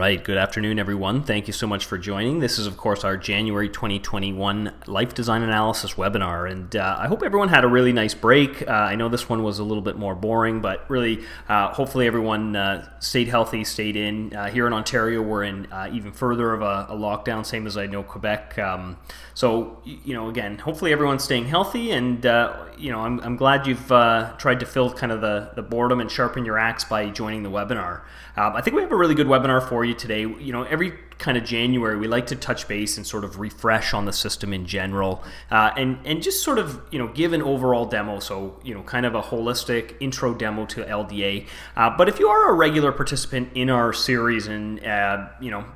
right, good afternoon, everyone. Thank you so much for joining. This is, of course, our January 2021 Life Design Analysis webinar, and I hope everyone had a really nice break. I know this one was a little bit more boring, but really, hopefully everyone stayed healthy, stayed in. Here in Ontario, we're in even further of a lockdown, same as I know Quebec. So, again, hopefully everyone's staying healthy, and, I'm glad you've tried to fill kind of the boredom and sharpen your axe by joining the webinar. I think we have a really good webinar for you today. Every kind of January, we like to touch base and sort of refresh on the system in general, and just sort of, give an overall demo. So, kind of a holistic intro demo to LDA. But if you are a regular participant in our series and,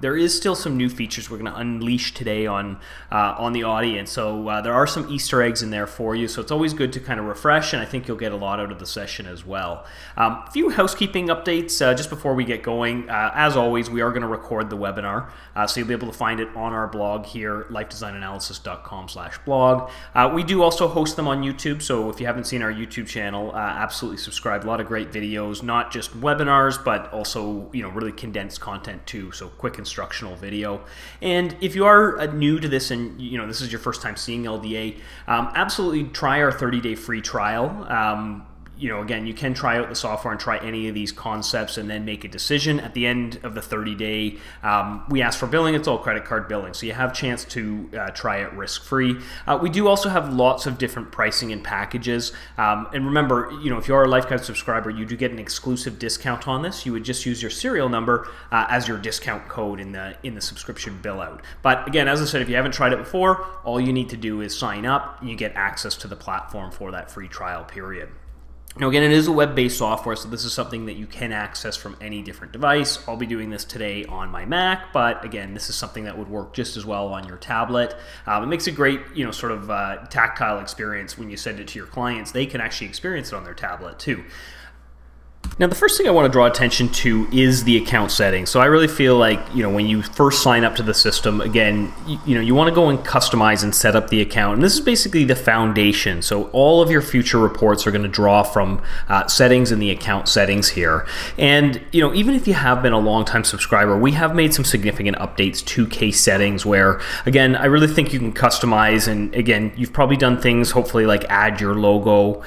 there is still some new features we're going to unleash today on the audience. So there are some Easter eggs in there for you. So it's always good to kind of refresh, and I think you'll get a lot out of the session as well. A few housekeeping updates just before we get going. As always, we are going to record the webinar, so you'll be able to find it on our blog here, lifedesignanalysis.com/blog. We do also host them on YouTube, so if you haven't seen our YouTube channel, absolutely subscribe. A lot of great videos, not just webinars, but also really condensed content too, so quick instructional video. And if you are new to this and this is your first time seeing LDA, absolutely try our 30-day free trial. Again, you can try out the software and try any of these concepts and then make a decision. At the end of the 30-day, we ask for billing. It's all credit card billing, so you have a chance to try it risk-free. We do also have lots of different pricing and packages. And remember, if you are a Lifeguide subscriber, you do get an exclusive discount on this. You would just use your serial number as your discount code in the subscription bill out. But again, as I said, if you haven't tried it before, all you need to do is sign up and you get access to the platform for that free trial period. Now again, it is a web-based software, so this is something that you can access from any different device. I'll be doing this today on my Mac, but again, this is something that would work just as well on your tablet. It makes a great, tactile experience when you send it to your clients. They can actually experience it on their tablet too. Now, the first thing I want to draw attention to is the account settings. So I really feel like, when you first sign up to the system, again, you want to go and customize and set up the account. And this is basically the foundation. So all of your future reports are going to draw from settings in the account settings here. And, even if you have been a long-time subscriber, we have made some significant updates to case settings where, again, I really think you can customize. And again, you've probably done things, hopefully, like add your logo,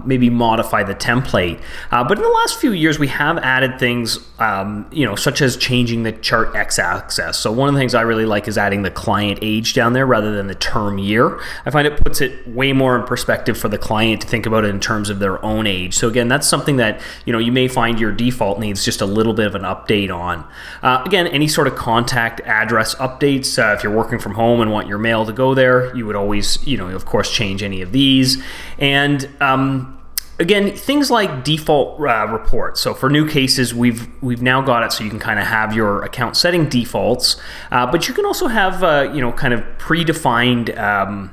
maybe modify the template. But in the last few years, we have added things, such as changing the chart x-axis. So one of the things I really like is adding the client age down there rather than the term year. I find it puts it way more in perspective for the client to think about it in terms of their own age. So again, that's something that, you may find your default needs just a little bit of an update on. Again, any sort of contact address updates, if you're working from home and want your mail to go there, you would always, of course, change any of these. And, again, things like default reports. So for new cases, we've now got it so you can kind of have your account setting defaults, but you can also have kind of predefined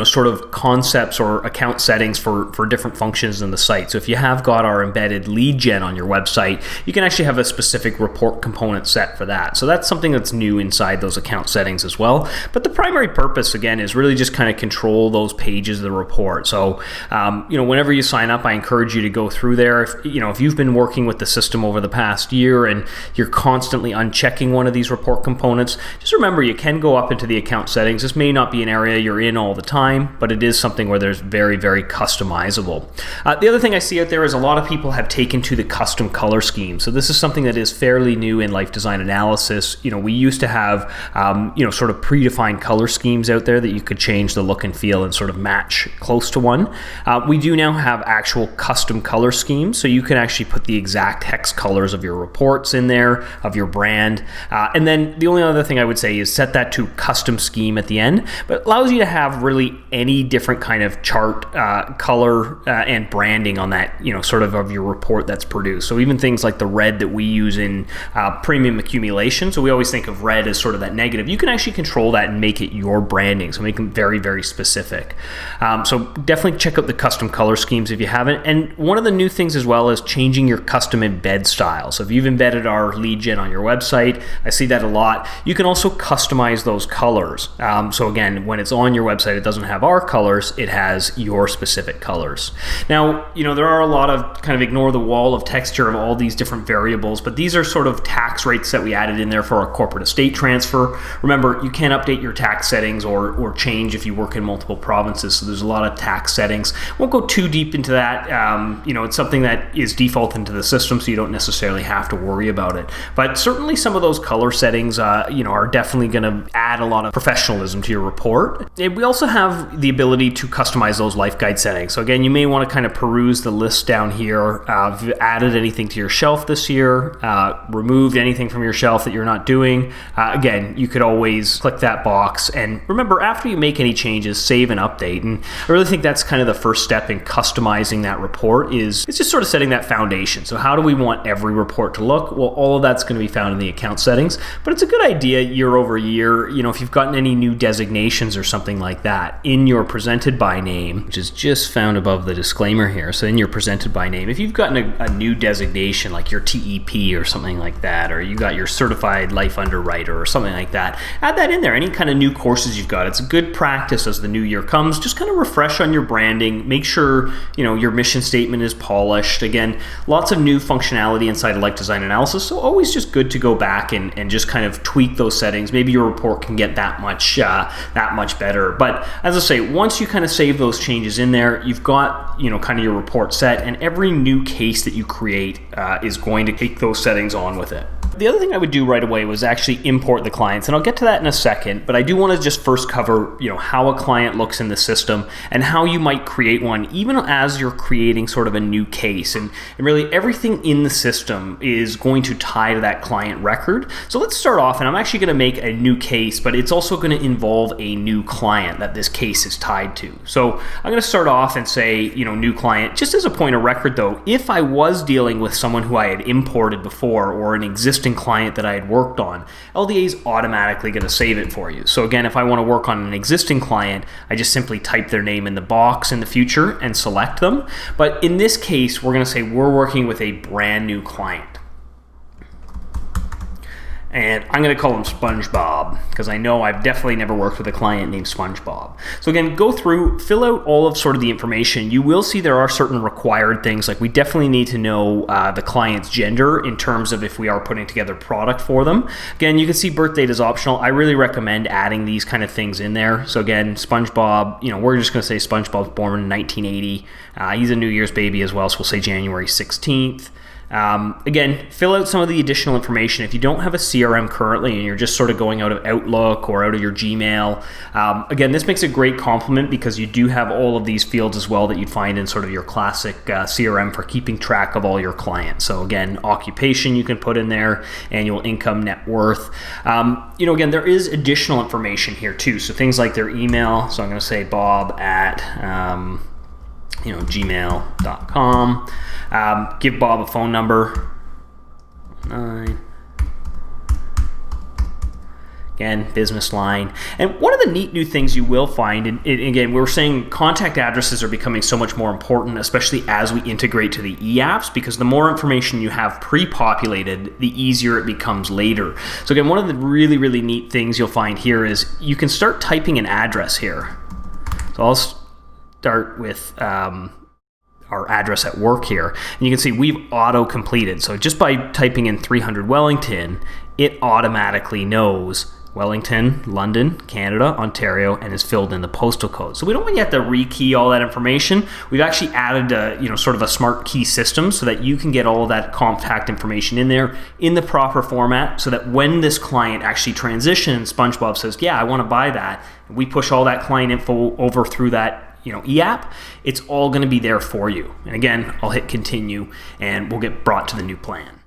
sort of concepts or account settings for different functions in the site. So if you have got our embedded lead gen on your website, you can actually have a specific report component set for that. So that's something that's new inside those account settings as well. But the primary purpose, again, is really just kind of control those pages of the report. So, whenever you sign up, I encourage you to go through there. If you've been working with the system over the past year and you're constantly unchecking one of these report components, just remember you can go up into the account settings. This may not be an area you're in all the time, but it is something where there's very, very customizable. The other thing I see out there is a lot of people have taken to the custom color scheme. So this is something that is fairly new in Life Design Analysis. We used to have, sort of predefined color schemes out there that you could change the look and feel and sort of match close to one. We do now have actual custom color schemes, so you can actually put the exact hex colors of your reports in there, of your brand. And then the only other thing I would say is set that to custom scheme at the end, but it allows you to have really any different kind of chart, color, and branding on that, sort of your report that's produced. So even things like the red that we use in premium accumulation. So we always think of red as sort of that negative. You can actually control that and make it your branding. So make them very, very specific. So definitely check out the custom color schemes if you haven't. And one of the new things as well is changing your custom embed style. So if you've embedded our lead gen on your website, I see that a lot. You can also customize those colors. So again, when it's on your website, website, it doesn't have our colors, it has your specific colors. Now, there are a lot of kind of ignore the wall of texture of all these different variables, but these are sort of tax rates that we added in there for our corporate estate transfer. Remember, you can update your tax settings or change if you work in multiple provinces, so there's a lot of tax settings. Won't go too deep into that. It's something that is default into the system, so you don't necessarily have to worry about it. But certainly some of those color settings, are definitely going to add a lot of professionalism to your report. We also have the ability to customize those life guide settings. So again, you may want to kind of peruse the list down here. If you've added anything to your shelf this year, removed anything from your shelf that you're not doing, again, you could always click that box. And remember, after you make any changes, save and update. And I really think that's kind of the first step in customizing that report is it's just sort of setting that foundation. So how do we want every report to look? Well, all of that's going to be found in the account settings, but it's a good idea year over year, if you've gotten any new designations or something like that in your presented by name, which is just found above the disclaimer here. So in your presented by name, if you've gotten a new designation like your TEP or something like that, or you got your certified life underwriter or something like that, add that in there. Any kind of new courses you've got, it's a good practice as the new year comes. Just kind of refresh on your branding, make sure, your mission statement is polished. Again, lots of new functionality inside of Life Design Analysis, so always just good to go back and just kind of tweak those settings. Maybe your report can get that much better. But as I say, once you kind of save those changes in there, you've got, kind of your report set, and every new case that you create is going to take those settings on with it. The other thing I would do right away was actually import the clients, and I'll get to that in a second, but I do want to just first cover, how a client looks in the system and how you might create one, even as you're creating sort of a new case. And really everything in the system is going to tie to that client record. So let's start off, and I'm actually going to make a new case, but it's also going to involve a new client that this case is tied to. So I'm going to start off and say, new client. Just as a point of record though, if I was dealing with someone who I had imported before or an existing client that I had worked on, LDA is automatically going to save it for you. So again, if I want to work on an existing client, I just simply type their name in the box in the future and select them. But in this case, we're going to say we're working with a brand new client. And I'm going to call him SpongeBob because I know I've definitely never worked with a client named SpongeBob. So again, go through, fill out all of sort of the information. You will see there are certain required things, like we definitely need to know the client's gender in terms of if we are putting together product for them. Again, you can see birth date is optional. I really recommend adding these kind of things in there. So again, SpongeBob, we're just going to say SpongeBob's born in 1980. He's a New Year's baby as well, so we'll say January 16th. Again, fill out some of the additional information. If you don't have a CRM currently and you're just sort of going out of Outlook or out of your Gmail, again, this makes a great complement because you do have all of these fields as well that you'd find in sort of your classic CRM for keeping track of all your clients. So again, occupation you can put in there, annual income, net worth. Again, there is additional information here too. So things like their email. So I'm going to say Bob at gmail.com. Give Bob a phone number. 9. Again, business line. And one of the neat new things you will find, and again, we were saying contact addresses are becoming so much more important, especially as we integrate to the e-apps, because the more information you have pre-populated, the easier it becomes later. So again, one of the really, really neat things you'll find here is you can start typing an address here. So I'll start with our address at work here, and you can see we've auto-completed. So just by typing in 300 Wellington, it automatically knows Wellington, London, Canada, Ontario, and is filled in the postal code. So we don't want you to have to rekey all that information. We've actually added a, sort of a smart key system so that you can get all of that contact information in there in the proper format, so that when this client actually transitions, SpongeBob says, yeah, I want to buy that. We push all that client info over through that e-app, it's all going to be there for you. And again, I'll hit continue and we'll get brought to the new plan.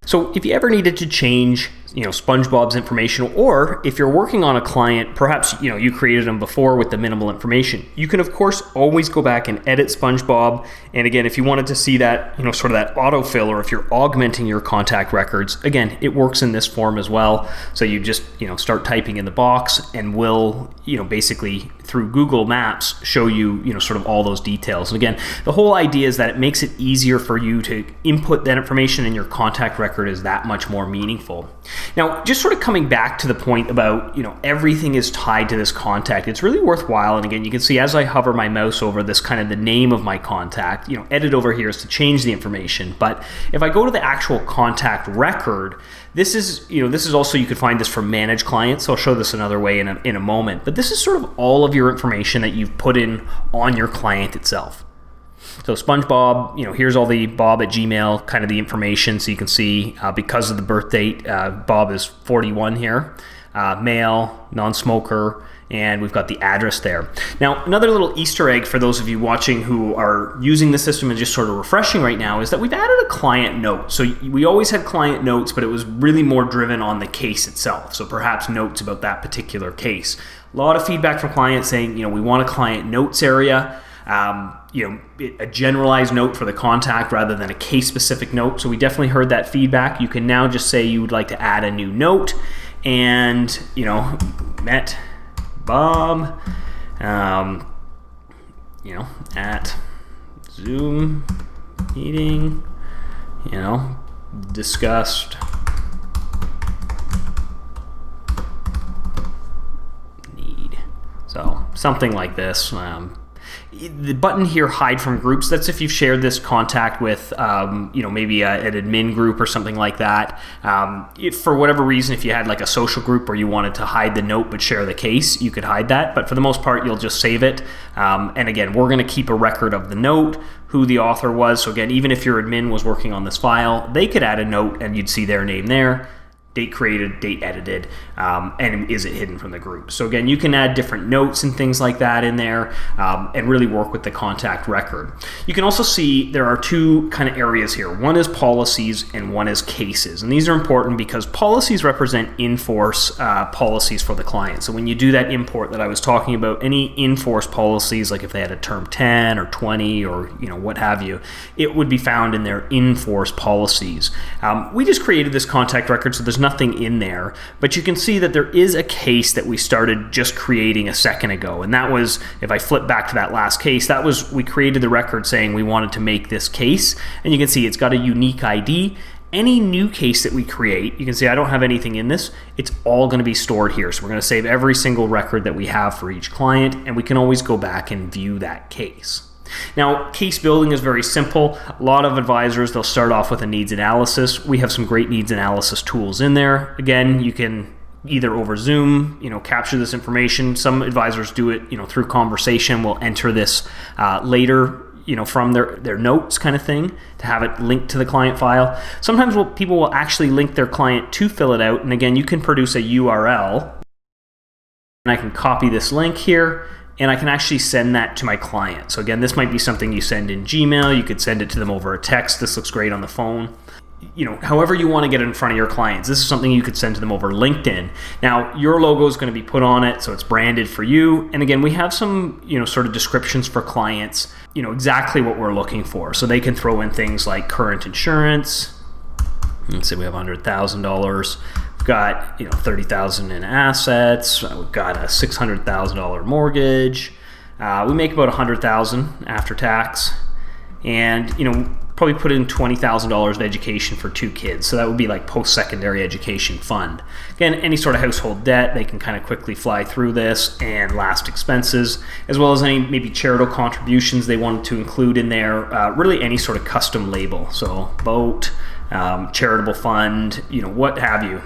So if you ever needed to change SpongeBob's information, or if you're working on a client, perhaps you created them before with the minimal information, you can of course always go back and edit SpongeBob. And again, if you wanted to see that sort of that autofill, or if you're augmenting your contact records, again, it works in this form as well. So you just start typing in the box, and will basically through Google Maps show you sort of all those details. And again, the whole idea is that it makes it easier for you to input that information, and your contact record is that much more meaningful. Now, just sort of coming back to the point about, everything is tied to this contact, it's really worthwhile. And again, you can see as I hover my mouse over this kind of the name of my contact, edit over here is to change the information. But if I go to the actual contact record, this is also, you could find this from managed clients. So I'll show this another way in a moment. But this is sort of all of your information that you've put in on your client itself. So SpongeBob, here's all the Bob at Gmail, kind of the information. So you can see because of the birth date, Bob is 41 here, male, non-smoker, and we've got the address there. Now, another little Easter egg for those of you watching who are using the system and just sort of refreshing right now is that we've added a client note. So we always had client notes, but it was really more driven on the case itself. So perhaps notes about that particular case. A lot of feedback from clients saying, we want a client notes area. A generalized note for the contact rather than a case-specific note. So we definitely heard that feedback. You can now just say you would like to add a new note, and met Bob, at Zoom meeting, discussed need. So something like this. The button here, hide from groups, that's if you've shared this contact with, maybe an admin group or something like that. If for whatever reason, if you had like a social group where you wanted to hide the note but share the case, you could hide that. But for the most part, you'll just save it. And again, we're going to keep a record of the note, who the author was. So again, even if your admin was working on this file, they could add a note and you'd see their name there. Date created, date edited, and is it hidden from the group. So again, you can add different notes and things like that in there and really work with the contact record. You can also see there are two kind of areas here. One is policies and one is cases. And these are important because policies represent in-force policies for the client. So when you do that import that I was talking about, any in-force policies, like if they had a term 10 or 20 or what have you, it would be found in their in-force policies. We just created this contact record, so there's nothing in there, but you can see that there is a case that we started just creating a second ago, and that was, if I flip back to that last case, that was, we created the record saying we wanted to make this case, and you can see it's got a unique ID. Any new case that we create, you can see I don't have anything in this, it's all going to be stored here. So we're going to save every single record that we have for each client, and we can always go back and view that case. Now, case building is very simple. A lot of advisors, they'll start off with a needs analysis. We have some great needs analysis tools in there. Again, you can either over Zoom, capture this information. Some advisors do it, through conversation. We'll enter this later, from their notes kind of thing to have it linked to the client file. Sometimes people will actually link their client to fill it out. And again, you can produce a URL. And I can copy this link here, and I can actually send that to my client. So again, this might be something you send in Gmail. You could send it to them over a text. This looks great on the phone. However you want to get it in front of your clients. This is something you could send to them over LinkedIn. Now, your logo is going to be put on it, so it's branded for you. And again, we have some, sort of descriptions for clients, exactly what we're looking for. So they can throw in things like current insurance. Let's say we have $100,000. We've got, $30,000 in assets. We've got a $600,000 mortgage. We make about $100,000 after tax, and probably put in $20,000 of education for 2 kids. So that would be like post-secondary education fund. Again, any sort of household debt, they can kind of quickly fly through this, and last expenses, as well as any maybe charitable contributions they wanted to include in there. Really any sort of custom label. So boat. Charitable fund, what have you.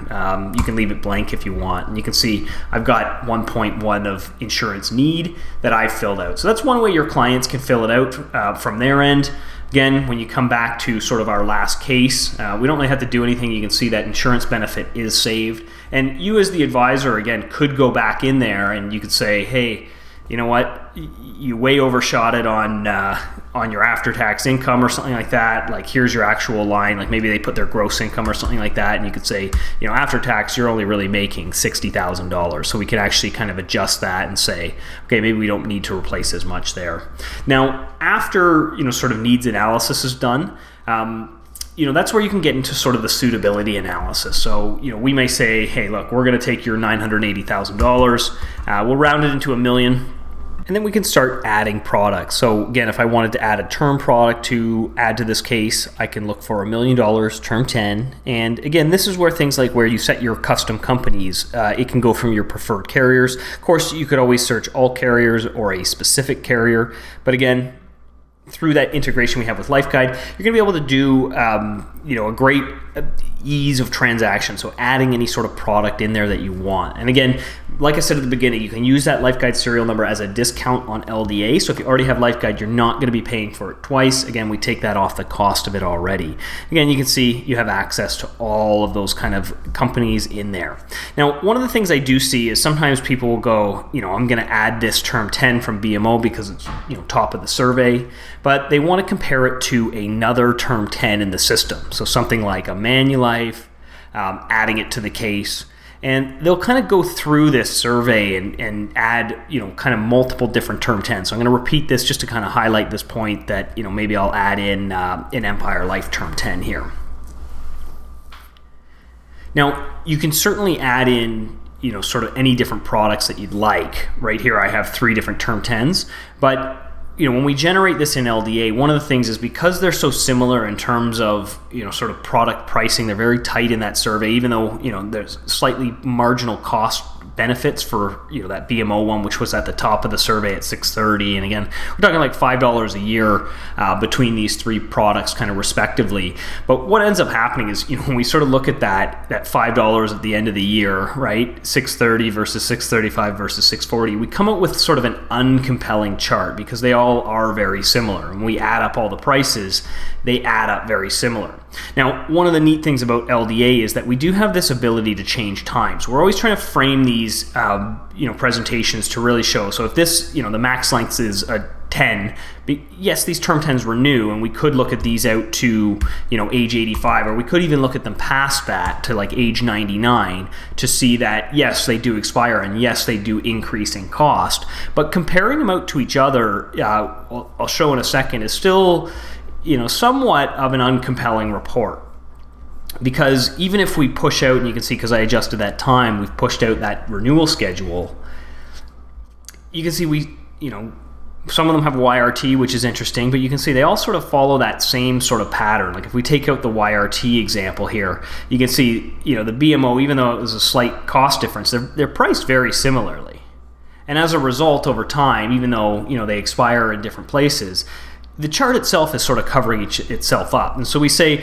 You can leave it blank if you want. And you can see I've got 1.1 of insurance need that I've filled out. So that's one way your clients can fill it out from their end. Again, when you come back to sort of our last case, we don't really have to do anything. You can see that insurance benefit is saved. And you as the advisor, again, could go back in there and you could say, hey, you know what, you way overshot it on your after-tax income or something like that. Like, here's your actual line. Like, maybe they put their gross income or something like that, and you could say, after tax, you're only really making $60,000. So we could actually kind of adjust that and say, okay, maybe we don't need to replace as much there. Now, after sort of needs analysis is done, that's where you can get into sort of the suitability analysis. So, we may say, hey, look, we're going to take your $980,000. We'll round it into $1 million. And then we can start adding products. So again, if I wanted to add a term product to add to this case, I can look for $1 million, term 10. And again, this is where things like where you set your custom companies, it can go from your preferred carriers. Of course, you could always search all carriers or a specific carrier. But again, through that integration we have with LifeGuide, you're going to be able to do a great ease of transaction. So adding any sort of product in there that you want. And again, like I said at the beginning, you can use that LifeGuide serial number as a discount on LDA. So if you already have LifeGuide, you're not going to be paying for it twice. Again, we take that off the cost of it already. Again, you can see you have access to all of those kind of companies in there. Now, one of the things I do see is sometimes people will go, I'm going to add this term 10 from BMO because it's top of the survey, but they want to compare it to another term 10 in the system. So something like a Manulife, adding it to the case. And they'll kind of go through this survey and add, kind of multiple different term 10s. So I'm going to repeat this just to kind of highlight this point that, maybe I'll add in an Empire Life term 10 here. Now, you can certainly add in, sort of any different products that you'd like. Right here, I have 3 different term 10s, but when we generate this in LDA, one of the things is because they're so similar in terms of, sort of product pricing, they're very tight in that survey, even though, there's slightly marginal cost benefits for, that BMO one, which was at the top of the survey at $630. And again, we're talking like $5 a year between these 3 products kind of respectively. But what ends up happening is, when we sort of look at that $5 at the end of the year, right? $630 versus $635 versus $640, we come up with sort of an uncompelling chart because they all are very similar. When we add up all the prices, they add up very similar. Now, one of the neat things about LDA is that we do have this ability to change times. We're always trying to frame these, presentations to really show. So if this, the max length is a 10, yes, these term 10s renew, and we could look at these out to, age 85, or we could even look at them past that to like age 99 to see that, yes, they do expire, and yes, they do increase in cost. But comparing them out to each other, I'll show in a second, is still, somewhat of an uncompelling report. Because even if we push out, and you can see because I adjusted that time, we've pushed out that renewal schedule, you can see some of them have YRT, which is interesting, but you can see they all sort of follow that same sort of pattern. Like if we take out the YRT example here, you can see, the BMO, even though it was a slight cost difference, they're priced very similarly. And as a result, over time, even though, they expire in different places, the chart itself is sort of covering itself up. And so we say,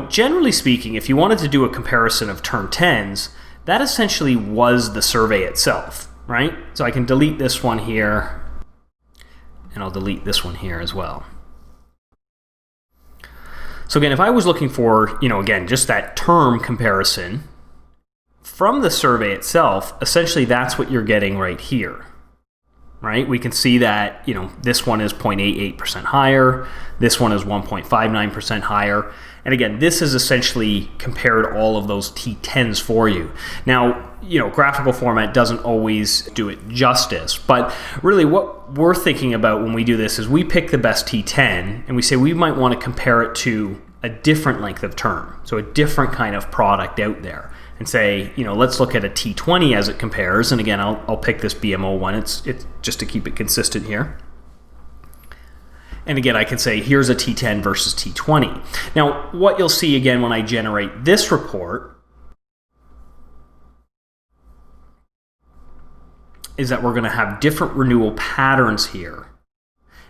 generally speaking, if you wanted to do a comparison of term 10s, that essentially was the survey itself, right? So I can delete this one here, and I'll delete this one here as well. So again, if I was looking for, again, just that term comparison from the survey itself, essentially that's what you're getting right here. Right? We can see that, this one is 0.88% higher, this one is 1.59% higher. And again, this is essentially compared all of those T10s for you. Now, graphical format doesn't always do it justice, but really what we're thinking about when we do this is we pick the best T10 and we say we might want to compare it to a different length of term, so a different kind of product out there. And say, let's look at a T20 as it compares. And again, I'll pick this BMO one. It's just to keep it consistent here. And again, I can say, here's a T10 versus T20. Now, what you'll see again when I generate this report is that we're going to have different renewal patterns here.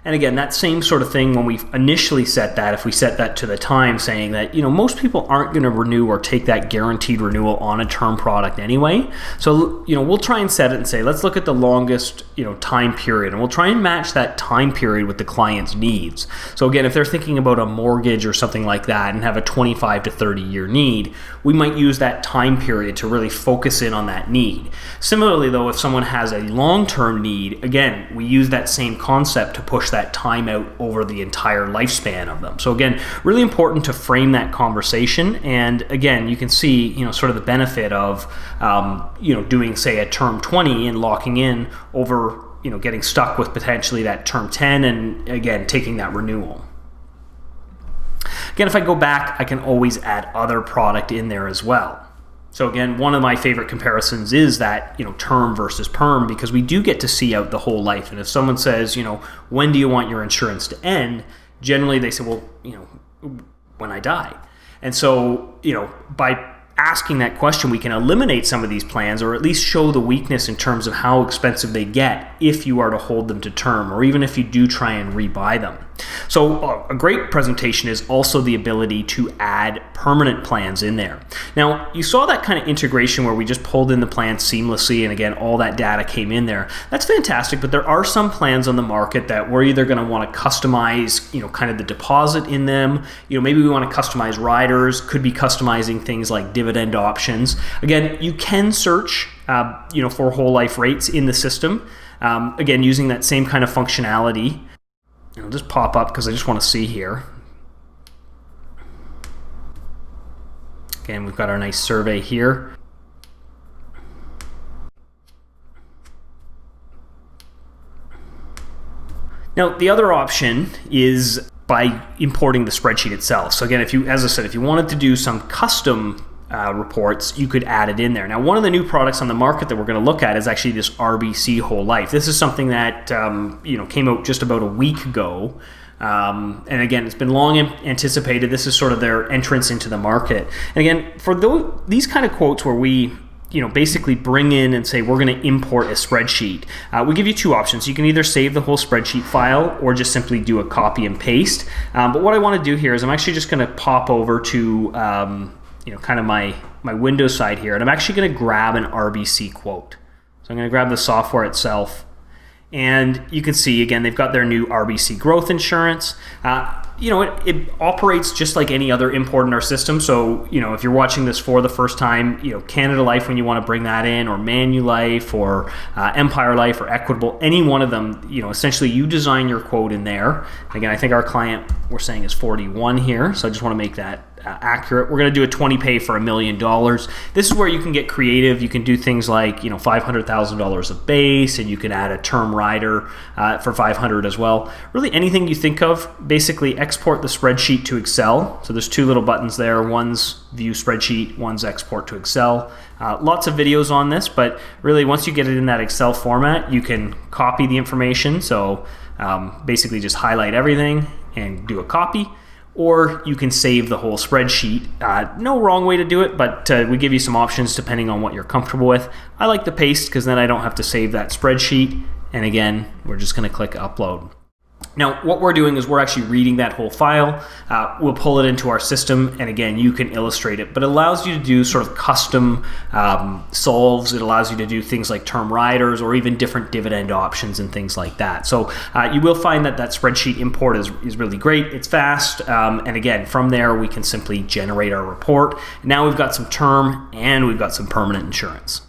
And again, that same sort of thing when we initially set that, if we set that to the time saying that, most people aren't going to renew or take that guaranteed renewal on a term product anyway. So, we'll try and set it and say, let's look at the longest, time period, and we'll try and match that time period with the client's needs. So again, if they're thinking about a mortgage or something like that and have a 25 to 30 year need, we might use that time period to really focus in on that need. Similarly though, if someone has a long-term need, again, we use that same concept to push that time out over the entire lifespan of them. So again, really important to frame that conversation. And again, you can see, sort of the benefit of, doing say a term 20 and locking in over, getting stuck with potentially that term 10 and again, taking that renewal. Again, if I go back, I can always add other product in there as well. So again, one of my favorite comparisons is that, term versus perm, because we do get to see out the whole life. And if someone says, when do you want your insurance to end? Generally they say, well, when I die. And so, by asking that question, we can eliminate some of these plans, or at least show the weakness in terms of how expensive they get if you are to hold them to term, or even if you do try and rebuy them. So a great presentation is also the ability to add permanent plans in there. Now, you saw that kind of integration where we just pulled in the plan seamlessly, and again, all that data came in there. That's fantastic, but there are some plans on the market that we're either going to want to customize, kind of the deposit in them. Maybe we want to customize riders, could be customizing things like dividend options. Again, you can search, for whole life rates in the system. Again, using that same kind of functionality. I'll just pop up because I just want to see here. Again, we've got our nice survey here. Now, the other option is by importing the spreadsheet itself. So again, as I said, if you wanted to do some custom reports, you could add it in there. Now, one of the new products on the market that we're going to look at is actually this RBC Whole Life. This is something that came out just about a week ago. And again, it's been long anticipated. This is sort of their entrance into the market. And again, for these kind of quotes where we basically bring in and say we're going to import a spreadsheet, we give you two options. You can either save the whole spreadsheet file or just simply do a copy and paste. But what I want to do here is I'm actually just going to pop over to kind of my Windows side here, and I'm actually going to grab an RBC quote. So I'm going to grab the software itself, and you can see again they've got their new RBC growth insurance. It operates just like any other import in our system. So if you're watching this for the first time, Canada Life, when you want to bring that in, or Manulife, or Empire Life, or Equitable, any one of them, essentially you design your quote in there. Again, I think our client we're saying is 41 here, so I just want to make that accurate. We're going to do a 20 pay for $1 million. This is where you can get creative. You can do things like $500,000 of base, and you can add a term rider for 500 as well. Really anything you think of. Basically export the spreadsheet to Excel. So there's two little buttons there. One's view spreadsheet, one's export to Excel. Lots of videos on this, but really once you get it in that Excel format, you can copy the information. So basically just highlight everything and do a copy. Or you can save the whole spreadsheet. No wrong way to do it, but we give you some options depending on what you're comfortable with. I like the paste because then I don't have to save that spreadsheet. And again, we're just going to click upload. Now, what we're doing is we're actually reading that whole file. We'll pull it into our system, and again, you can illustrate it. But it allows you to do sort of custom solves. It allows you to do things like term riders, or even different dividend options and things like that. So you will find that spreadsheet import is really great. It's fast, and again, from there we can simply generate our report. Now we've got some term and we've got some permanent insurance.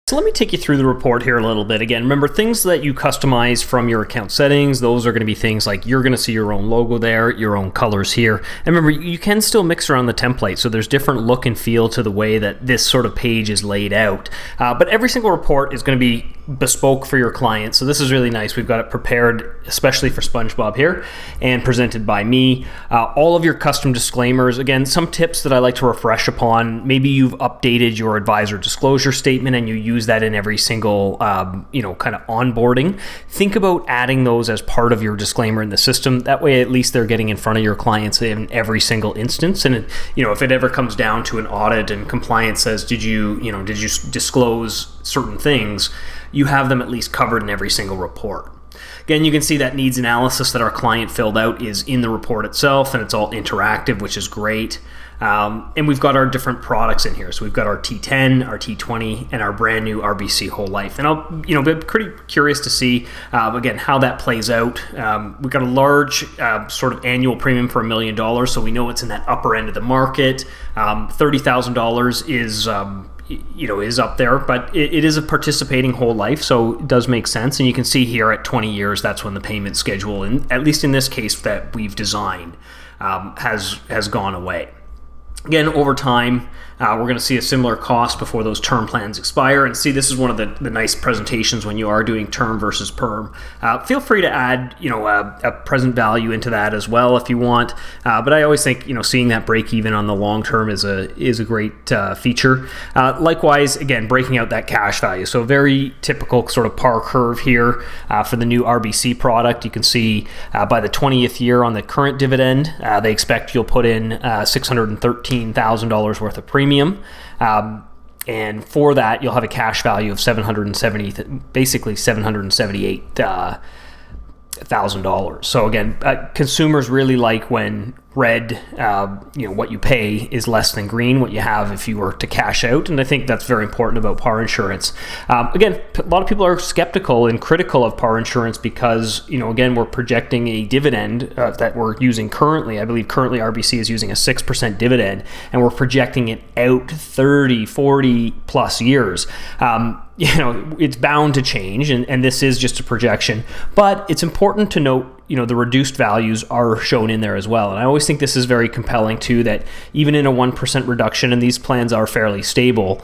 So let me take you through the report here a little bit. Again, remember, things that you customize from your account settings, those are going to be things like you're going to see your own logo there, your own colors here. And remember, you can still mix around the template, so there's different look and feel to the way that this sort of page is laid out. But every single report is going to be bespoke for your client, so this is really nice. We've got it prepared especially for SpongeBob here and presented by me. All of your custom disclaimers. Again, some tips that I like to refresh upon. Maybe you've updated your advisor disclosure statement and you use that in every single kind of onboarding. Think about adding those as part of your disclaimer in the system. That way at least they're getting in front of your clients in every single instance. And if it ever comes down to an audit and compliance says, did you disclose certain things, you have them at least covered in every single report. Again, you can see that needs analysis that our client filled out is in the report itself, and it's all interactive, which is great. And we've got our different products in here. So we've got our T10, our T20, and our brand new RBC Whole Life. And I'll be pretty curious to see, again, how that plays out. We've got a large sort of annual premium for $1 million, so we know it's in that upper end of the market. $30,000 is up there, but it is a participating whole life, so it does make sense. And you can see here at 20 years, that's when the payment schedule, and at least in this case that we've designed, has gone away. Again, over time, we're going to see a similar cost before those term plans expire. And see, this is one of the nice presentations when you are doing term versus perm. Feel free to add, a present value into that as well if you want. But I always think, seeing that break even on the long term is a great feature. Likewise, again, breaking out that cash value. So very typical sort of par curve here for the new RBC product. You can see by the 20th year on the current dividend, they expect you'll put in $613,000 worth of premium. And for that, you'll have a cash value of $778,000. So again, consumers really like when red, what you pay is less than green, what you have if you were to cash out. And I think that's very important about par insurance. Again, a lot of people are skeptical and critical of par insurance because, again, we're projecting a dividend that we're using currently. I believe currently RBC is using a 6% dividend, and we're projecting it out 30, 40 plus years. It's bound to change, and this is just a projection. But it's important to note, the reduced values are shown in there as well. And I always think this is very compelling too, that even in a 1% reduction, and these plans are fairly stable,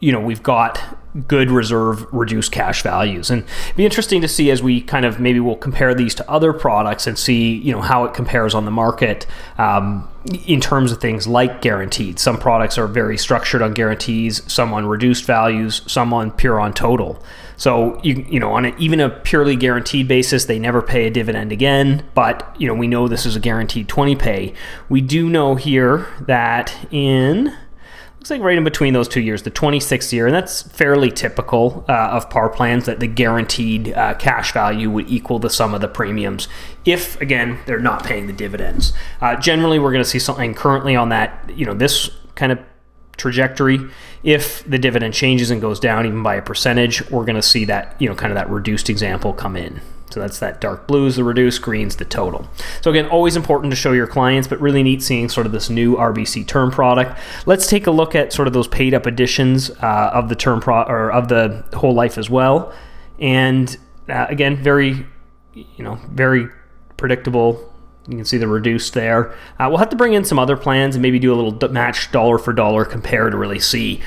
we've got good reserve reduced cash values. And it'd be interesting to see as we kind of maybe we'll compare these to other products and see, how it compares on the market in terms of things like guaranteed. Some products are very structured on guarantees, some on reduced values, some on pure on total. So, on even a purely guaranteed basis, they never pay a dividend again, but, we know this is a guaranteed 20 pay. We do know here that looks like right in between those 2 years, the 26th year, and that's fairly typical of par plans, that the guaranteed cash value would equal the sum of the premiums if, again, they're not paying the dividends. Generally, we're going to see something currently on that, this kind of trajectory. If the dividend changes and goes down even by a percentage, we're going to see that, kind of that reduced example come in. So that's that dark blue is the reduced, green's the total. So again, always important to show your clients, but really neat seeing sort of this new RBC term product. Let's take a look at sort of those paid up additions of the term or of the whole life as well. And again, very predictable. You can see the reduced there. We'll have to bring in some other plans and maybe do a little match dollar for dollar compare to really see.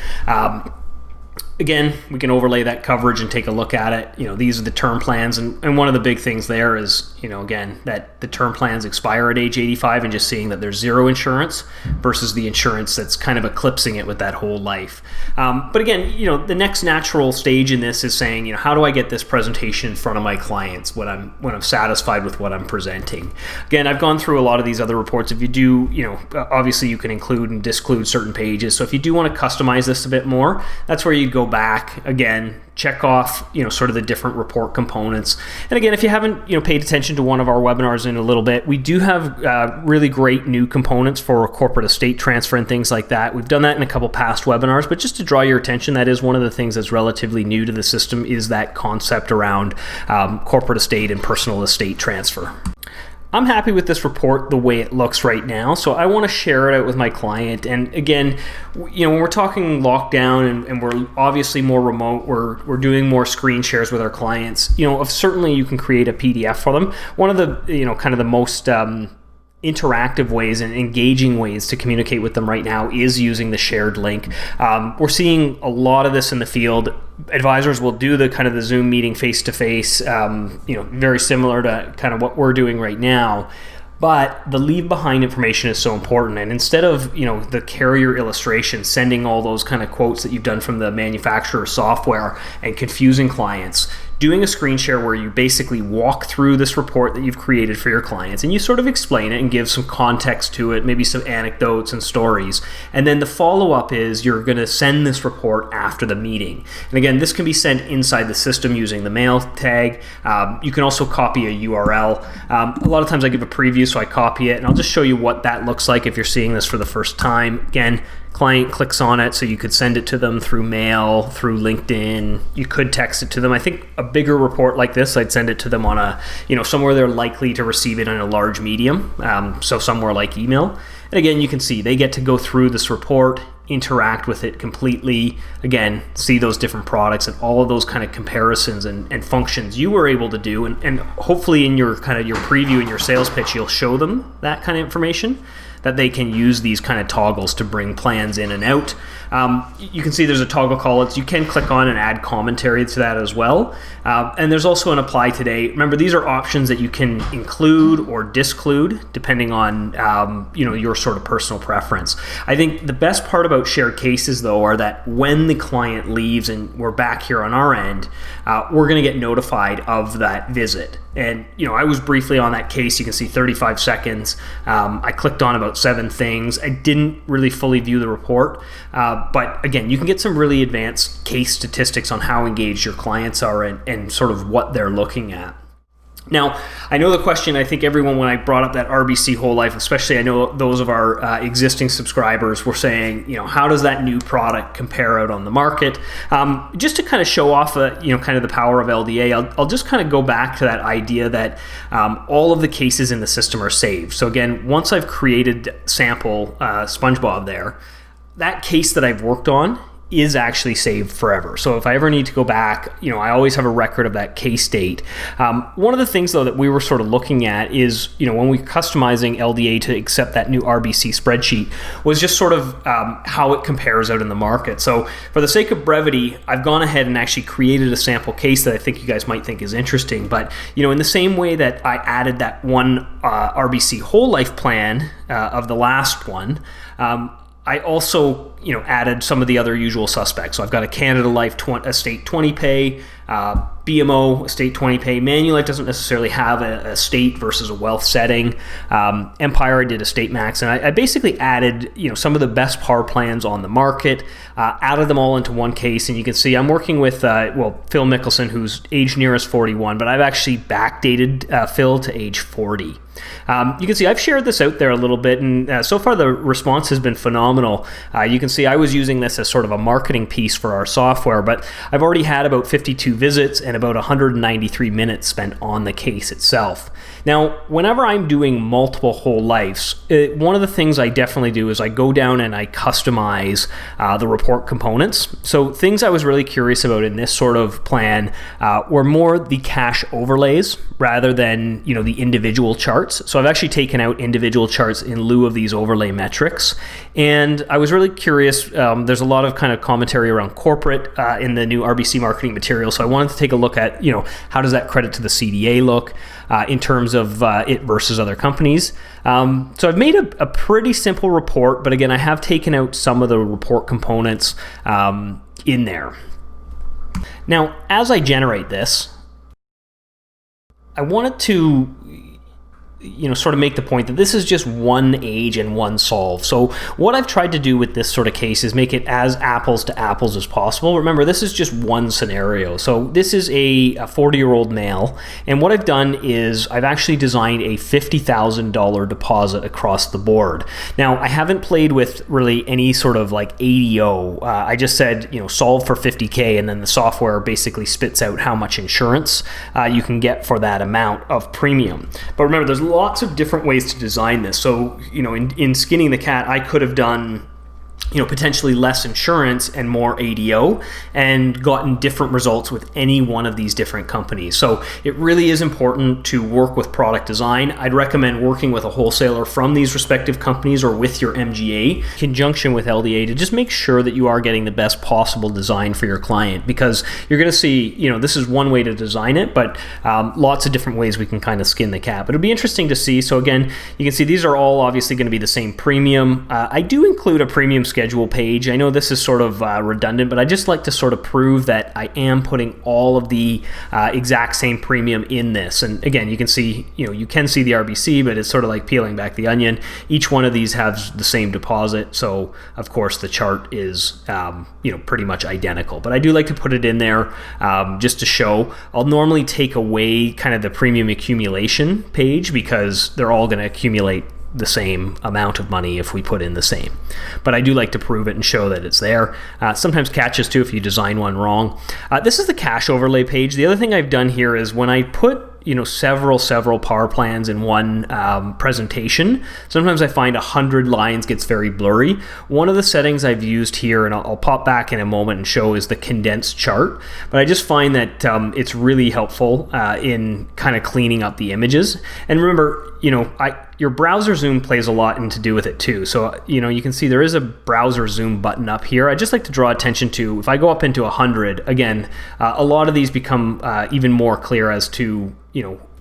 Again, we can overlay that coverage and take a look at it. These are the term plans. And one of the big things there is, again, that the term plans expire at age 85 and just seeing that there's zero insurance versus the insurance that's kind of eclipsing it with that whole life. But again, the next natural stage in this is saying, how do I get this presentation in front of my clients when I'm satisfied with what I'm presenting? Again, I've gone through a lot of these other reports. If you do, obviously you can include and disclude certain pages. So if you do want to customize this a bit more, that's where you go back again, check off sort of the different report components. And again, if you haven't paid attention to one of our webinars in a little bit, we do have really great new components for corporate estate transfer and things like that. We've done that in a couple past webinars, but just to draw your attention, that is one of the things that's relatively new to the system, is that concept around corporate estate and personal estate transfer. I'm happy with this report the way it looks right now, so I want to share it out with my client. And again, when we're talking lockdown and we're obviously more remote, we're doing more screen shares with our clients. Certainly you can create a PDF for them. One of the kind of the most interactive ways and engaging ways to communicate with them right now is using the shared link. We're seeing a lot of this in the field. Advisors will do the kind of the Zoom meeting face-to-face, very similar to kind of what we're doing right now. But the leave behind information is so important. And instead of, the carrier illustration, sending all those kind of quotes that you've done from the manufacturer software and confusing clients, doing a screen share where you basically walk through this report that you've created for your clients and you sort of explain it and give some context to it, maybe some anecdotes and stories. And then the follow-up is you're going to send this report after the meeting. And again, this can be sent inside the system using the mail tag. You can also copy a URL. A lot of times I give a preview, so I copy it, and I'll just show you what that looks like if you're seeing this for the first time. Again, client clicks on it, so you could send it to them through mail, through LinkedIn. You could text it to them. I think a bigger report like this, I'd send it to them on a, somewhere they're likely to receive it in a large medium, so somewhere like email. And again, you can see they get to go through this report, interact with it completely, again, see those different products and all of those kind of comparisons and functions you were able to do. And hopefully in your kind of your preview and your sales pitch, you'll show them that kind of information. that they can use these kind of toggles to bring plans in and out. You can see there's a toggle call. You can click on and add commentary to that as well. And there's also an apply today. Remember, these are options that you can include or disclude depending on your sort of personal preference. I think the best part about shared cases, though, are that when the client leaves and we're back here on our end, we're going to get notified of that visit. And I was briefly on that case. You can see 35 seconds. I clicked on about 7 things. I didn't really fully view the report, but again, you can get some really advanced case statistics on how engaged your clients are and sort of what they're looking at. Now, I know the question, I think everyone, when I brought up that RBC Whole Life, especially I know those of our existing subscribers were saying, how does that new product compare out on the market? Just to kind of show off, kind of the power of LDA, I'll just kind of go back to that idea that all of the cases in the system are saved. So again, once I've created sample SpongeBob there, that case that I've worked on is actually saved forever. So if I ever need to go back, I always have a record of that case date. One of the things, though, that we were sort of looking at is, when we're customizing LDA to accept that new RBC spreadsheet, was just sort of how it compares out in the market. So for the sake of brevity, I've gone ahead and actually created a sample case that I think you guys might think is interesting. But, in the same way that I added that one RBC Whole Life plan of the last one, I also, added some of the other usual suspects. So I've got a Canada Life Estate 20 pay, BMO Estate 20 pay. Manulife doesn't necessarily have a state versus a wealth setting. Empire, I did Estate Max, and I basically added, some of the best par plans on the market, added them all into one case, and you can see I'm working with, Phil Mickelson, who's age nearest 41, but I've actually backdated Phil to age 40. You can see I've shared this out there a little bit, and so far the response has been phenomenal. You can see I was using this as sort of a marketing piece for our software, but I've already had about 52 visits and about 193 minutes spent on the case itself. Now, whenever I'm doing multiple whole lives, one of the things I definitely do is I go down and I customize the report components. So things I was really curious about in this sort of plan were more the cash overlays rather than the individual charts. So I've actually taken out individual charts in lieu of these overlay metrics. And I was really curious. There's a lot of kind of commentary around corporate in the new RBC marketing material. So I wanted to take a look at, how does that credit to the CDA look in terms of it versus other companies. So I've made a pretty simple report, but again, I have taken out some of the report components in there. Now, as I generate this, I wanted to sort of make the point that this is just one age and one solve. So what I've tried to do with this sort of case is make it as apples to apples as possible. Remember, this is just one scenario. So this is a 40-year-old male, and what I've done is I've actually designed a $50,000 deposit across the board. Now, I haven't played with really any sort of like ADO. I just said, solve for 50K, and then the software basically spits out how much insurance you can get for that amount of premium. But remember, there's lots of different ways to design this. So, in skinning the cat, I could have done potentially less insurance and more ADO and gotten different results with any one of these different companies. So it really is important to work with product design. I'd recommend working with a wholesaler from these respective companies or with your MGA in conjunction with LDA to just make sure that you are getting the best possible design for your client, because you're going to see, this is one way to design it, but lots of different ways we can kind of skin the cat. But it'll be interesting to see. So again, you can see these are all obviously going to be the same premium. I do include a premium schedule page. I know this is sort of redundant, but I just like to sort of prove that I am putting all of the exact same premium in this. And again, you can see, you can see the RBC, but it's sort of like peeling back the onion. Each one of these has the same deposit. So of course the chart is, pretty much identical, but I do like to put it in there just to show. I'll normally take away kind of the premium accumulation page because they're all going to accumulate the same amount of money if we put in the same. But I do like to prove it and show that it's there. Sometimes catches too if you design one wrong. This is the cash overlay page. The other thing I've done here is when I put several power plans in one presentation, sometimes I find 100 lines gets very blurry. One of the settings I've used here, and I'll pop back in a moment and show, is the condensed chart. But I just find that it's really helpful in kind of cleaning up the images. And remember, you're your browser zoom plays a lot into do with it too. So, you can see there is a browser zoom button up here. I just like to draw attention to, if I go up into 100, again, a lot of these become even more clear as to,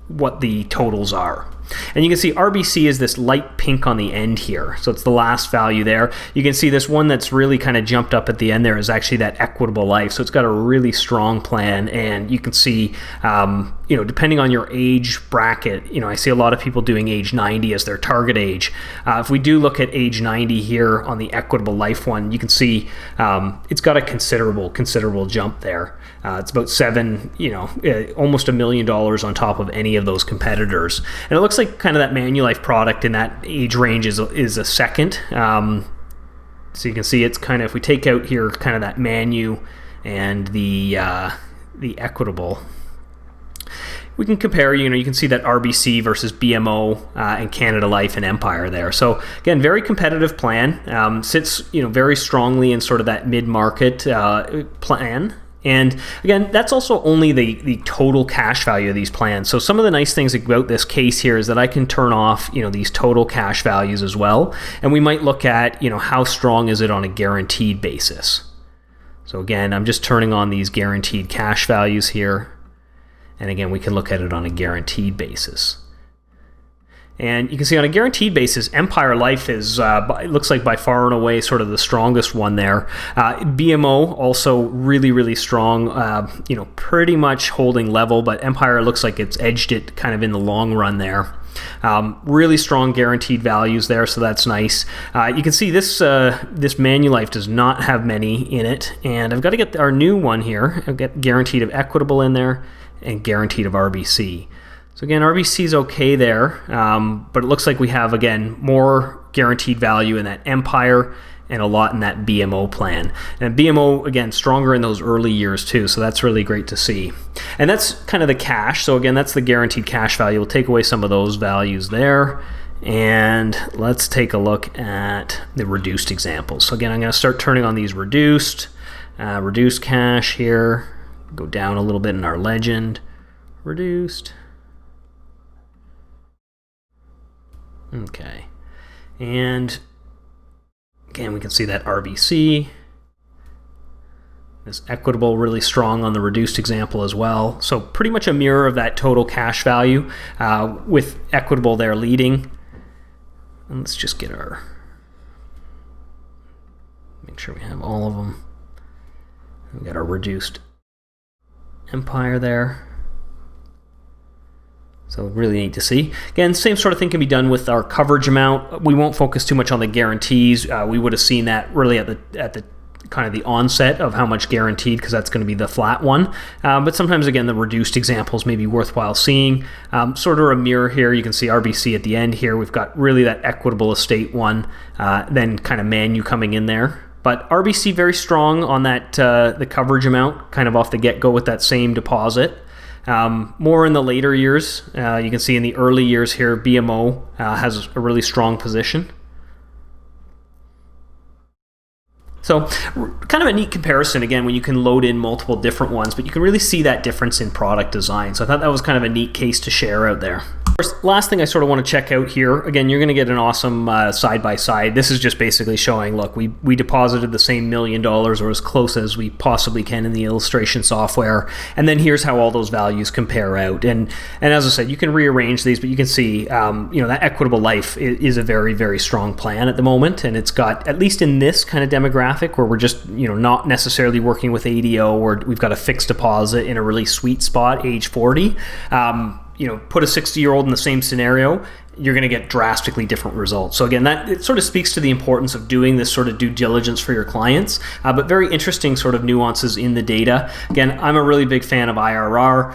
what the totals are. And you can see RBC is this light pink on the end here. So it's the last value there. You can see this one that's really kind of jumped up at the end there is actually that Equitable Life. So it's got a really strong plan, and you can see, depending on your age bracket, I see a lot of people doing age 90 as their target age. If we do look at age 90 here on the Equitable Life one, you can see it's got a considerable jump there. It's about almost $1 million on top of any of those competitors. And it looks like kind of that Manulife product in that age range is a second. So you can see it's kind of, if we take out here kind of that Manu and the Equitable, we can compare, you can see that RBC versus BMO and Canada Life and Empire there. So again, very competitive plan, sits, very strongly in sort of that mid-market plan. And again, that's also only the total cash value of these plans. So some of the nice things about this case here is that I can turn off, these total cash values as well. And we might look at, how strong is it on a guaranteed basis. So again, I'm just turning on these guaranteed cash values here. And again, we can look at it on a guaranteed basis. And you can see on a guaranteed basis, Empire Life is, it looks like by far and away sort of the strongest one there. BMO also really, really strong, pretty much holding level, but Empire looks like it's edged it kind of in the long run there. Really strong guaranteed values there, so that's nice. You can see this Manulife does not have many in it, and I've got to get our new one here. I've got guaranteed of Equitable in there and guaranteed of RBC. So again, RBC is okay there, but it looks like we have, again, more guaranteed value in that Empire and a lot in that BMO plan. And BMO, again, stronger in those early years too, so that's really great to see. And that's kind of the cash. So again, that's the guaranteed cash value. We'll take away some of those values there. And let's take a look at the reduced examples. So again, I'm going to start turning on these reduced cash here. Go down a little bit in our legend. Reduced. Okay, and again, we can see that RBC, this Equitable really strong on the reduced example as well. So pretty much a mirror of that total cash value with Equitable there leading. And let's just get make sure we have all of them. We got our reduced Empire there. So really neat to see. Again, same sort of thing can be done with our coverage amount. We won't focus too much on the guarantees. We would have seen that really at the kind of the onset of how much guaranteed, because that's going to be the flat one. But sometimes, again, the reduced examples may be worthwhile seeing. Sort of a mirror here. You can see RBC at the end here. We've got really that Equitable Estate one, then kind of Manu coming in there. But RBC very strong on that the coverage amount, kind of off the get-go with that same deposit. More in the later years, you can see in the early years here, BMO has a really strong position. So kind of a neat comparison, again, when you can load in multiple different ones, but you can really see that difference in product design. So I thought that was kind of a neat case to share out there. First, last thing I sort of want to check out here, again, you're going to get an awesome side-by-side. This is just basically showing, look, we deposited the same $1 million or as close as we possibly can in the illustration software, and then here's how all those values compare out. And as I said, you can rearrange these, but you can see, that Equitable Life is a very, very strong plan at the moment, and it's got, at least in this kind of demographic where we're just, not necessarily working with ADO, or we've got a fixed deposit in a really sweet spot, age 40, put a 60-year-old in the same scenario, you're going to get drastically different results. So again, that it sort of speaks to the importance of doing this sort of due diligence for your clients, but very interesting sort of nuances in the data. Again, I'm a really big fan of IRR.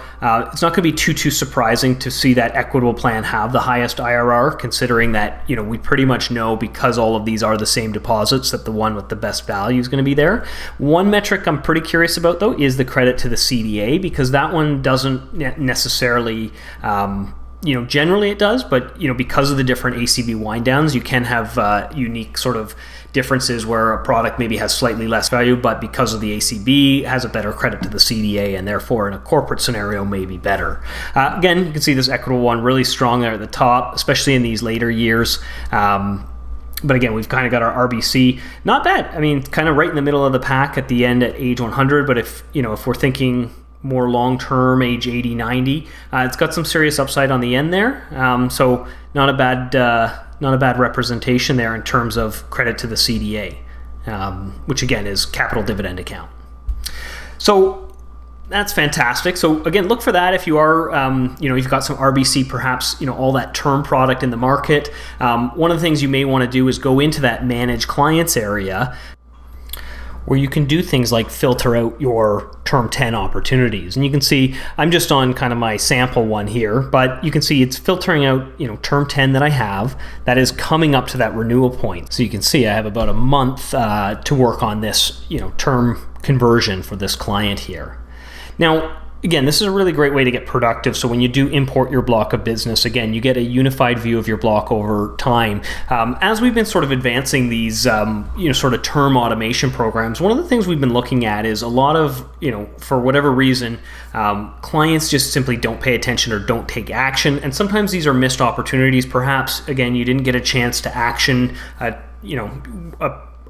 It's not going to be too surprising to see that Equitable plan have the highest IRR, considering that, we pretty much know, because all of these are the same deposits, that the one with the best value is going to be there. One metric I'm pretty curious about, though, is the credit to the CDA, because that one doesn't necessarily Generally it does, but because of the different ACB wind downs, you can have unique sort of differences where a product maybe has slightly less value, but because of the ACB has a better credit to the CDA, and therefore in a corporate scenario may be better. Again, you can see this Equitable one really strong there at the top, especially in these later years. But again, we've kind of got our RBC, not bad. I mean, kind of right in the middle of the pack at the end at age 100. But if we're thinking more long-term, age 80, 90, it's got some serious upside on the end there. So not a bad representation there in terms of credit to the CDA, which again is capital dividend account. So that's fantastic. So again, look for that if you are, you've got some RBC, perhaps, all that term product in the market. One of the things you may want to do is go into that manage clients area, where you can do things like filter out your term 10 opportunities. And you can see, I'm just on kind of my sample one here, but you can see it's filtering out, term 10 that I have that is coming up to that renewal point. So you can see I have about a month to work on this, term conversion for this client here. Now, again, this is a really great way to get productive. So when you do import your block of business, again, you get a unified view of your block over time. As we've been sort of advancing these, sort of term automation programs, one of the things we've been looking at is a lot of, for whatever reason, clients just simply don't pay attention or don't take action. And sometimes these are missed opportunities. Perhaps, again, you didn't get a chance to action, a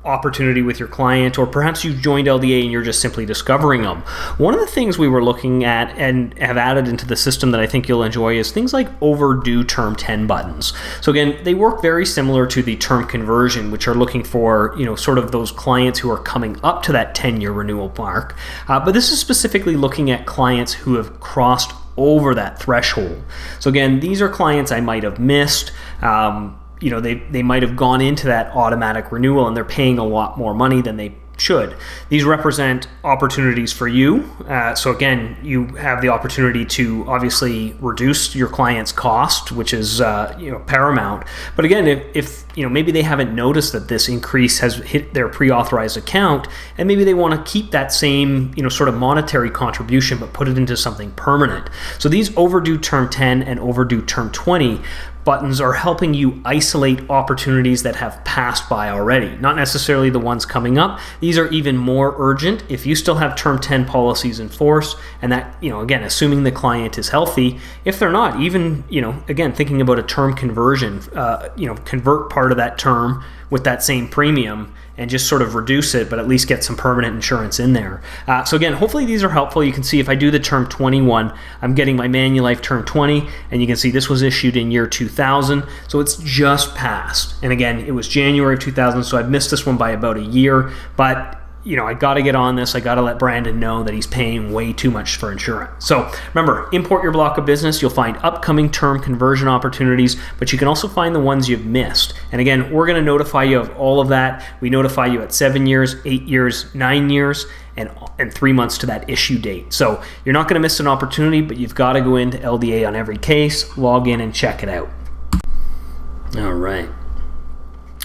opportunity with your client, or perhaps you joined LDA and you're just simply discovering them. One of the things we were looking at and have added into the system that I think you'll enjoy is things like overdue term 10 buttons. So again, they work very similar to the term conversion, which are looking for, sort of those clients who are coming up to that 10-year renewal mark. But this is specifically looking at clients who have crossed over that threshold. So again, these are clients I might have missed. They might have gone into that automatic renewal and they're paying a lot more money than they should. These represent opportunities for you. So again, you have the opportunity to obviously reduce your client's cost, which is paramount. But again, if maybe they haven't noticed that this increase has hit their pre-authorized account, and maybe they want to keep that same sort of monetary contribution but put it into something permanent. So these overdue term 10 and overdue term 20 buttons are helping you isolate opportunities that have passed by already, not necessarily the ones coming up. These are even more urgent if you still have term 10 policies in force, and that, again, assuming the client is healthy. If they're not, even, again, thinking about a term conversion, convert part of that term with that same premium and just sort of reduce it, but at least get some permanent insurance in there. So again, hopefully these are helpful. You can see if I do the term 21, I'm getting my Manulife term 20, and you can see this was issued in year 2000, so it's just passed. And again, it was January of 2000, so I've missed this one by about a year, but I got to get on this. I got to let Brandon know that he's paying way too much for insurance. So remember, import your block of business. You'll find upcoming term conversion opportunities, but you can also find the ones you've missed. And again, we're going to notify you of all of that. We notify you at 7 years, 8 years, 9 years, and 3 months to that issue date. So you're not going to miss an opportunity, but you've got to go into LDA on every case, log in and check it out. All right.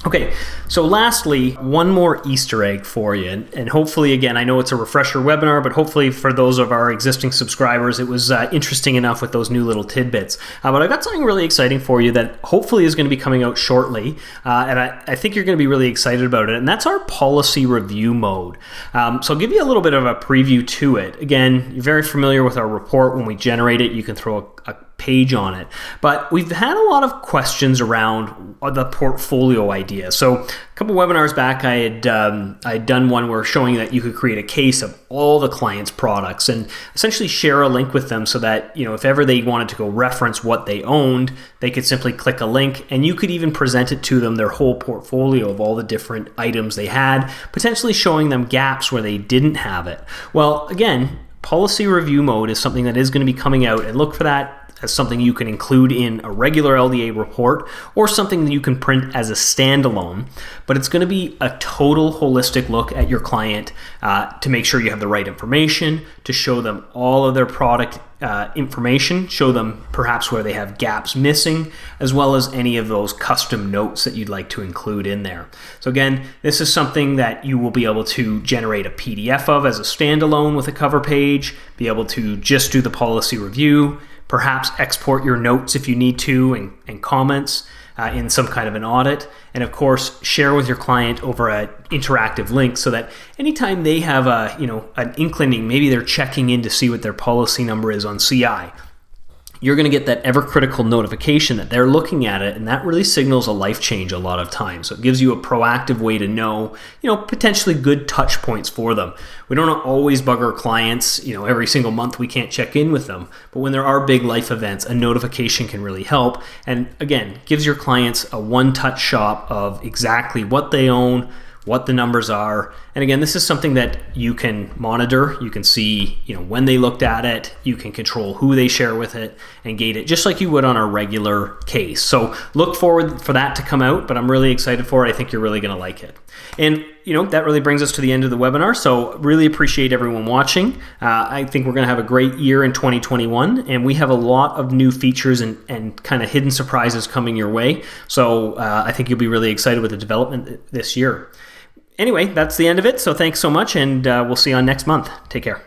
Okay, so lastly, one more Easter egg for you, and hopefully, again, I know it's a refresher webinar, but hopefully for those of our existing subscribers, it was interesting enough with those new little tidbits. But I've got something really exciting for you that hopefully is going to be coming out shortly, and I think you're going to be really excited about it, and that's our policy review mode. So I'll give you a little bit of a preview to it. Again, you're very familiar with our report. When we generate it, you can throw a page on it, but we've had a lot of questions around the portfolio idea. So a couple webinars back, I had done one where showing that you could create a case of all the clients' products and essentially share a link with them so that, if ever they wanted to go reference what they owned, they could simply click a link, and you could even present it to them, their whole portfolio of all the different items they had, potentially showing them gaps where they didn't have it. Well, again, policy review mode is something that is going to be coming out, and look for that as something you can include in a regular LDA report or something that you can print as a standalone. But it's going to be a total holistic look at your client to make sure you have the right information, to show them all of their product information, show them perhaps where they have gaps missing, as well as any of those custom notes that you'd like to include in there. So again, this is something that you will be able to generate a PDF of as a standalone with a cover page, be able to just do the policy review, perhaps export your notes if you need to and comments in some kind of an audit. And of course, share with your client over an interactive link so that anytime they have an inclining, maybe they're checking in to see what their policy number is on CI, you're going to get that ever critical notification that they're looking at it, and that really signals a life change a lot of times. So it gives you a proactive way to know, potentially good touch points for them. We don't always bug our clients, every single month we can't check in with them, but when there are big life events, a notification can really help. And again, gives your clients a one-touch shop of exactly what they own, what the numbers are. And again, this is something that you can monitor. You can see, when they looked at it, you can control who they share with it and gate it just like you would on a regular case. So look forward for that to come out, but I'm really excited for it. I think you're really going to like it. And that really brings us to the end of the webinar. So really appreciate everyone watching. I think we're going to have a great year in 2021, and we have a lot of new features and kind of hidden surprises coming your way. So I think you'll be really excited with the development this year. Anyway, that's the end of it. So thanks so much, and we'll see you on next month. Take care.